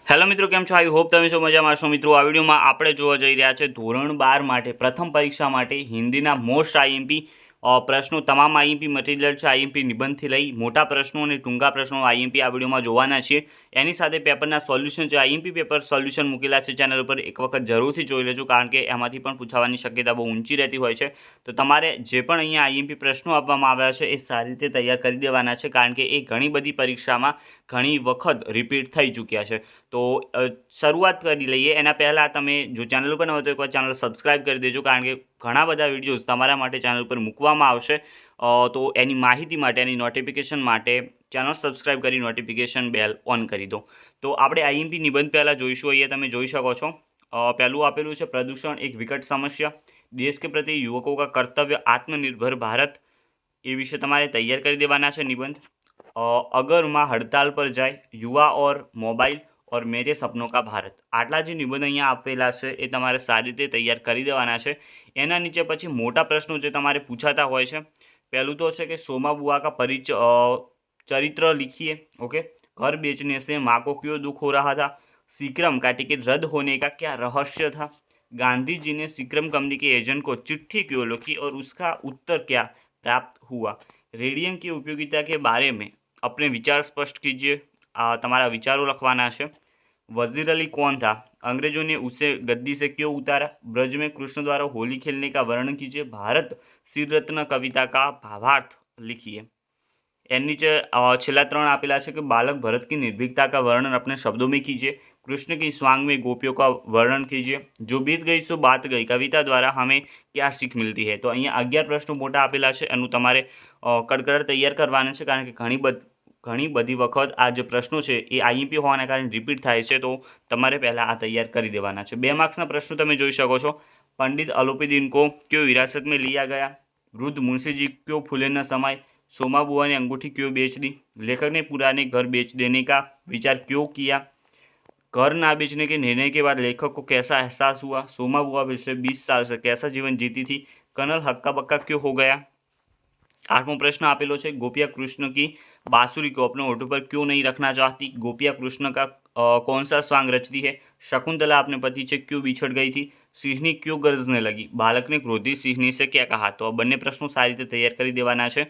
Hello મિત્રો, કેમ છો? આઈ હોપ તમે સૌ મજામાં હશો। મિત્રો, આ વિડીયોમાં આપણે જોવા જઈ રહ્યા છે ધોરણ 12 માટે પ્રથમ પરીક્ષા માટે હિન્દીના મોસ્ટ આઈએમપી પ્રશ્નો, તમામ આઈએમપી મટીરિયલ છે। આઈએમપી નિબંધથી લઈ મોટા પ્રશ્નો અને ટૂંકા પ્રશ્નો આઈએમપી આ વિડીયોમાં જોવાના છીએ। એની સાથે પેપરના સોલ્યુશન છે, આઈએમપી પેપર સોલ્યુશન મૂકેલા છે ચેનલ ઉપર, એક વખત જરૂરથી જોઈ લેજો, કારણ કે એમાંથી પણ પૂછાવાની શક્યતા બહુ ઊંચી રહેતી હોય છે। તો તમારે જે પણ અહીંયા આઈએમપી પ્રશ્નો આપવામાં આવ્યા છે એ સારી રીતે તૈયાર કરી દેવાના છે, કારણ કે એ ઘણી બધી પરીક્ષામાં ઘણી વખત રિપીટ થઈ ચૂક્યા છે। તો શરૂઆત કરી લઈએ। એના પહેલાં તમે જો ચેનલ ઉપર ન હોય તો એકવાર ચેનલ સબસ્ક્રાઈબ કરી દેજો, કારણ કે ઘણા બધા વિડીયોઝ તમારા માટે ચેનલ ઉપર મૂકવામાં આવશે। તો એની માહિતી માટે, એની નોટિફિકેશન માટે ચેનલ સબસ્ક્રાઈબ કરી નોટિફિકેશન બેલ ઓન કરી દો। તો આપણે આઈએમપી નિબંધ પહેલાં જોઈશું। અહીંયા તમે જોઈ શકો છો, પહેલું આપેલું છે પ્રદૂષણ એક વિકટ समस्या, देश के प्रति युवकों का कर्तव्य, आत्मनिर्भर भारत। ये विषय તમારે તૈયાર કરી દેવાના છે નિબંધ। अगर माँ हड़ताल पर जाए, युवा और मोबाइल और मेरे सपनों का भारत। આટલા જે નિબંધ અહીંયા આપેલા છે એ તમારે સારી રીતે તૈયાર કરી દેવાના છે। એના નીચે પછી મોટા પ્રશ્નો જે તમારે પૂછાતા હોય છે, પહેલું તો છે કે સોमा बुआ का चरित्र लिखिए। ओके, घर बेचने से माँ को क्यों दुख हो रहा था, सीक्रम का टिकट रद्द होने का क्या रहस्य था, गांधी जी ने सीक्रम कंपनी के एजेंट को चिट्ठी क्यों लिखी और उसका उत्तर क्या प्राप्त हुआ, रेडियम की उपयोगिता के बारे में अपने विचार स्पष्ट कीजिए। તમારા વિચારો લખવાના છે। वजीर अली कौन था, अंग्रेजों ने उसे गद्दी से क्यों उतारा, ब्रज में कृष्ण द्वारा होली खेलने का वर्णन कीजिए, भारत सिर रत्न कविता का भावार्थ लिखिए। एन नीचे छेल्ला 3 आपेला है कि बालक भरत की निर्भीकता का वर्णन अपने शब्दों में कीजिए, कृष्ण की स्वांग में गोपियों का वर्णन कीजिए, जो बीत गई सो बात गई कविता द्वारा हमें क्या सीख मिलती है। तो अहीं 11 प्रश्नों मोटा आपेला है, एनु तमारे कड़कड़ तैयार करवाना है, कारण कि घणी बधी वखत आ जो प्रश्नों है ये आईएमपी होने कारण रिपीट थाय छे। तो तमारे पहला आ तैयार कर देवाना है। 2 मार्क्सना प्रश्नों तमे जोई शको छो। पंडित अलोपीदीन को क्यों विरासत में लिया गया, वृद्ध मुंशी जी क्यों फूले न समाये, सोमा बुआ ने अंगूठी क्यों बेच दी, लेखक ने पुराने घर बेच देने का विचार क्यों किया, घर ना बेचने के निर्णय के बाद लेखक को कैसा एहसास हुआ, सोमा बुआ पिछले 20 साल से कैसा जीवन जीती थी, कर्नल हक्का बक्का क्यों हो गया। 8वां प्रश्न आपेलो है, गोपिया कृष्ण की बांसुरी को अपने होठों पर क्यों नहीं रखना चाहती, गोपिया कृष्ण का कौन सा स्वांग रचती है, शकुंतला अपने पति से क्यों बिछड़ गई थी, सिंहनी क्यों गरजने लगी, बालक ने क्रोधी सिंहनी से क्या कहा। तो बने प्रश्नों सारी रीते तैयार कर देवाना है।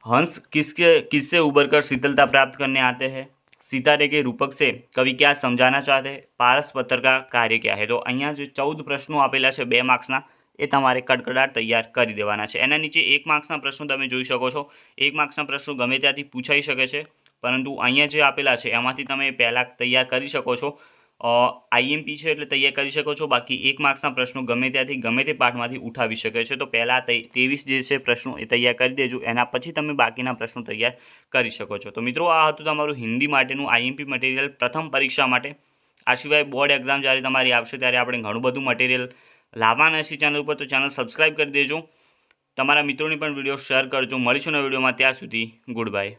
हंस किससे उभरकर शीतलता प्राप्त करने आते हैं, सितारे के रूपक से कवि क्या समझाना चाहते हैं, पारस पत्र का कार्य क्या है। तो अहींया जो 14 प्रश्नों आपेला है 2 मार्क्सना, એ તમારે કડકડાટ તૈયાર કરી દેવાના છે। એના નીચે 1 માર્ક્સના પ્રશ્નો તમે જોઈ શકો છો। 1 માર્ક્સના પ્રશ્નો ગમે ત્યાંથી પૂછાઈ શકે છે, પરંતુ અહીંયા જે આપેલા છે એમાંથી તમે પહેલાં તૈયાર કરી શકો છો। આઈએમપી છે એટલે તૈયાર કરી શકો છો, બાકી 1 માર્ક્સના પ્રશ્નો ગમે ત્યાંથી ગમે તે પાઠમાંથી ઉઠાવી શકે છે। તો પહેલાં 23 જે છે પ્રશ્નો એ તૈયાર કરી દેજો, એના પછી તમે બાકીના પ્રશ્નો તૈયાર કરી શકો છો। તો મિત્રો, આ હતું તમારું હિન્દી માટેનું આઈએમપી મટીરિયલ પ્રથમ પરીક્ષા માટે। આ સિવાય બોર્ડ એક્ઝામ જ્યારે તમારી આવશે ત્યારે આપણે ઘણું બધું મટીરિયલ લાવવાના છે ચેનલ ઉપર, તો ચેનલ સબસ્ક્રાઈબ કરી દેજો, તમારા મિત્રોની પણ વિડીયો શેર કરજો। મળીશું નવા વિડીયોમાં, ત્યાં સુધી ગુડ બાય।